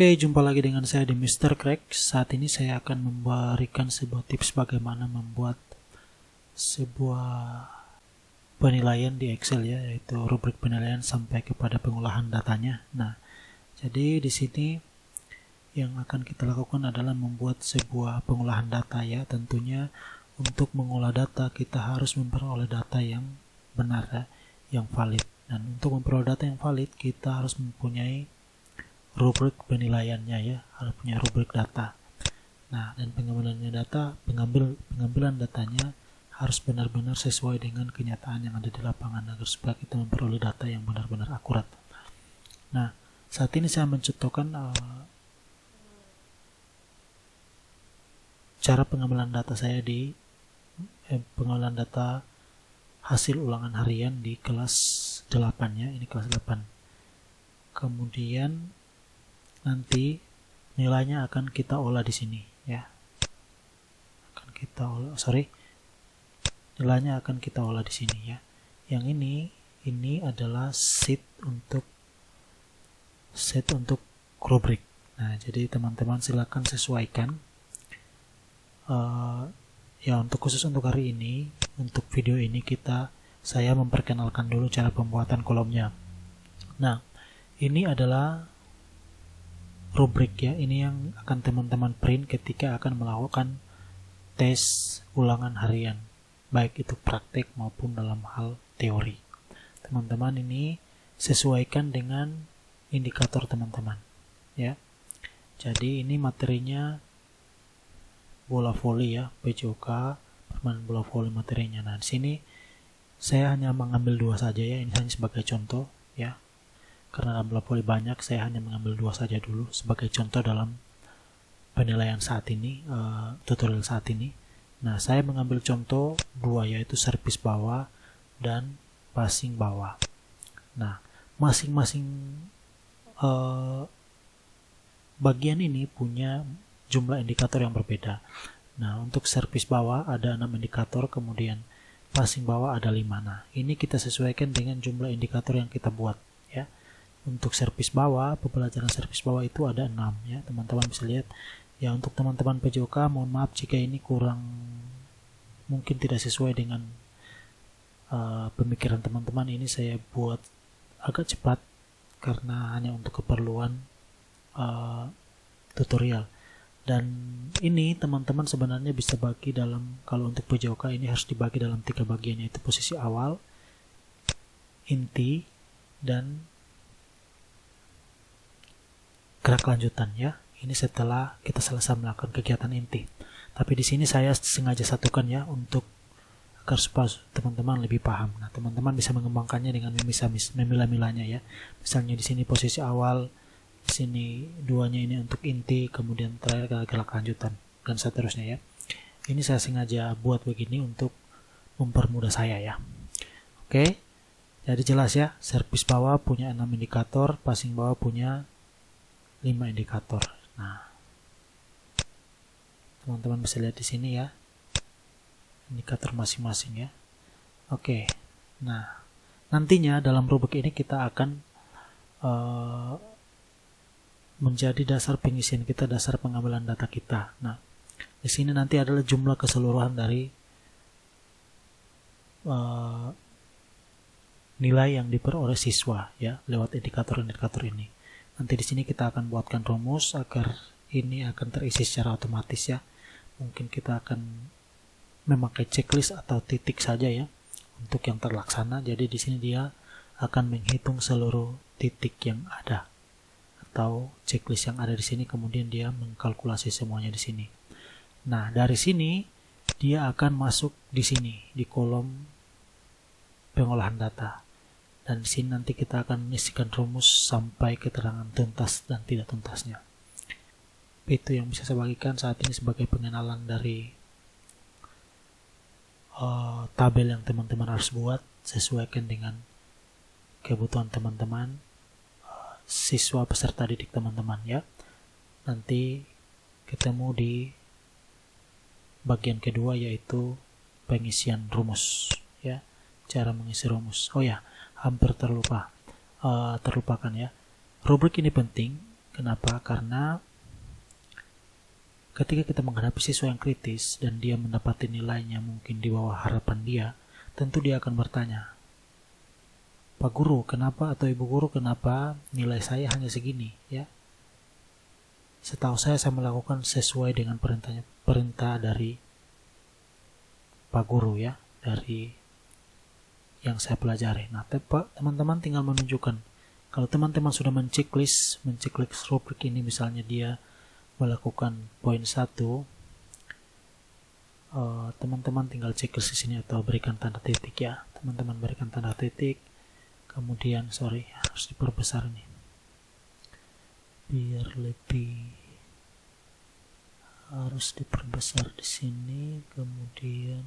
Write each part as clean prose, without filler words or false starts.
Oke, jumpa lagi dengan saya di Mr. Craig. Saat ini saya akan memberikan sebuah tips bagaimana membuat sebuah penilaian di Excel ya, yaitu rubrik penilaian sampai kepada pengolahan datanya. Nah, jadi di sini yang akan kita lakukan adalah membuat sebuah pengolahan data ya. Tentunya untuk mengolah data kita harus memperoleh data yang benar ya, yang valid. Dan untuk memperoleh data yang valid kita harus mempunyai rubrik penilaiannya ya, harus punya rubrik data. Nah, dan pengambilan datanya harus benar-benar sesuai dengan kenyataan yang ada di lapangan agar supaya kita memperoleh data yang benar-benar akurat. Nah, saat ini saya mencontohkan cara pengambilan data saya di pengambilan data hasil ulangan harian di kelas 8 ya, ini kelas 8. Kemudian nanti nilainya akan kita olah di sini ya. Nilainya akan kita olah di sini ya. Yang ini adalah set untuk rubrik. Nah, jadi teman-teman silakan sesuaikan. Ya, khusus untuk hari ini, untuk video ini saya memperkenalkan dulu cara pembuatan kolomnya. Nah, ini adalah rubrik ya, ini yang akan teman-teman print ketika akan melakukan tes ulangan harian, baik itu praktek maupun dalam hal teori. Teman-teman ini sesuaikan dengan indikator teman-teman ya. Jadi ini materinya bola voli ya, PJOK permainan bola voli materinya. Nah, di sini saya hanya mengambil 2 saja ya, ini hanya sebagai contoh ya. Karena bola voli banyak, saya hanya mengambil 2 saja dulu sebagai contoh dalam penilaian saat ini, tutorial saat ini. Nah, saya mengambil contoh 2 yaitu servis bawah dan passing bawah. Nah, masing-masing bagian ini punya jumlah indikator yang berbeda. Nah, untuk servis bawah ada 6 indikator, kemudian passing bawah ada 5. Nah, ini kita sesuaikan dengan jumlah indikator yang kita buat ya. Untuk servis bawah, pembelajaran servis bawah itu ada 6 ya, teman-teman bisa lihat ya. Untuk teman-teman PJOK, mohon maaf jika ini mungkin tidak sesuai dengan pemikiran teman-teman. Ini saya buat agak cepat karena hanya untuk keperluan tutorial. Dan ini teman-teman sebenarnya bisa bagi kalau untuk PJOK ini harus dibagi dalam 3 bagian, yaitu posisi awal, inti, dan gerak lanjutan ya. Ini setelah kita selesai melakukan kegiatan inti. Tapi di sini saya sengaja satukan ya agar supaya teman-teman lebih paham. Nah, teman-teman bisa mengembangkannya dengan memilah-milahnya ya. Misalnya di sini posisi awal, di sini 2-nya ini untuk inti, kemudian terakhir gerak lanjutan dan seterusnya ya. Ini saya sengaja buat begini untuk mempermudah saya ya. Oke. Jadi jelas ya, servis bawah punya 6 indikator, passing bawah punya 5 indikator. Nah, teman-teman bisa lihat di sini ya, indikator masing-masing ya. Oke. Nah, nantinya dalam rubrik ini kita akan menjadi dasar pengisian kita, dasar pengambilan data kita. Nah, di sini nanti adalah jumlah keseluruhan dari nilai yang diperoleh siswa ya lewat indikator-indikator ini. Nanti di sini kita akan buatkan rumus agar ini akan terisi secara otomatis ya. Mungkin kita akan memakai checklist atau titik saja ya untuk yang terlaksana. Jadi di sini dia akan menghitung seluruh titik yang ada atau checklist yang ada di sini, kemudian dia mengkalkulasi semuanya di sini. Nah, dari sini dia akan masuk di sini di kolom pengolahan data. Dan di sini nanti kita akan mengisikan rumus sampai keterangan tuntas dan tidak tuntasnya. Itu yang bisa saya bagikan saat ini sebagai pengenalan dari tabel yang teman-teman harus buat, sesuaikan dengan kebutuhan teman-teman, siswa peserta didik teman-teman ya. Nanti ketemu di bagian kedua yaitu pengisian rumus ya, cara mengisi rumus. Oh ya, hampir terlupakan ya. Rubrik ini penting Kenapa? Karena ketika kita menghadapi siswa yang kritis dan dia mendapati nilainya mungkin di bawah harapan dia, tentu dia akan bertanya, Pak Guru, kenapa, atau Ibu Guru, kenapa nilai saya hanya segini? Ya, setahu saya melakukan sesuai dengan perintah dari Pak Guru, ya, dari yang saya pelajari. Nah, teman-teman tinggal menunjukkan. Kalau teman-teman sudah menceklis rubrik ini, misalnya dia melakukan poin 1, teman-teman tinggal checklist di sini atau berikan tanda titik, ya. Teman-teman berikan tanda titik, kemudian harus diperbesar nih biar lebih, harus diperbesar di sini, kemudian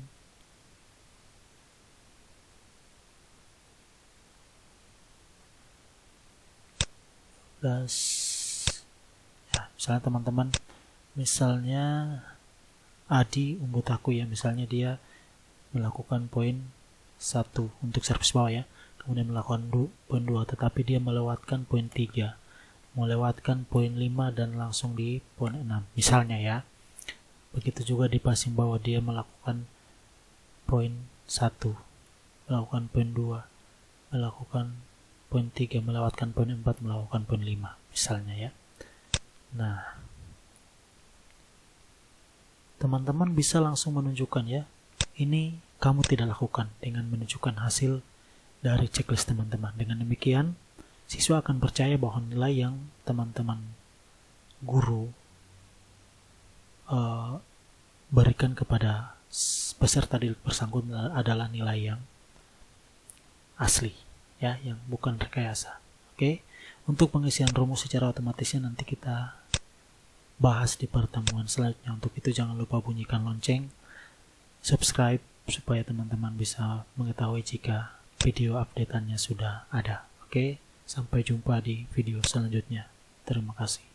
ya, misalnya teman-teman, misalnya Adi Umbutaku, ya, misalnya dia melakukan poin 1 untuk servis bawah, ya, kemudian melakukan poin 2, tetapi dia melewatkan poin 3, melewatkan poin 5 dan langsung di poin 6 misalnya, ya. Begitu juga di passing bawah, dia melakukan poin 1, melakukan poin 2, melakukan poin 3, melewatkan poin 4, melakukan poin 5 misalnya, ya. Nah, teman-teman bisa langsung menunjukkan, ya, ini kamu tidak lakukan, dengan menunjukkan hasil dari checklist teman-teman. Dengan demikian, siswa akan percaya bahwa nilai yang teman-teman guru berikan kepada peserta didik bersangkutan adalah nilai yang asli, ya, yang bukan rekayasa. Oke, untuk pengisian rumus secara otomatisnya nanti kita bahas di pertemuan selanjutnya. Untuk itu jangan lupa bunyikan lonceng, subscribe supaya teman-teman bisa mengetahui jika video update-annya sudah ada. Oke, sampai jumpa di video selanjutnya. Terima kasih.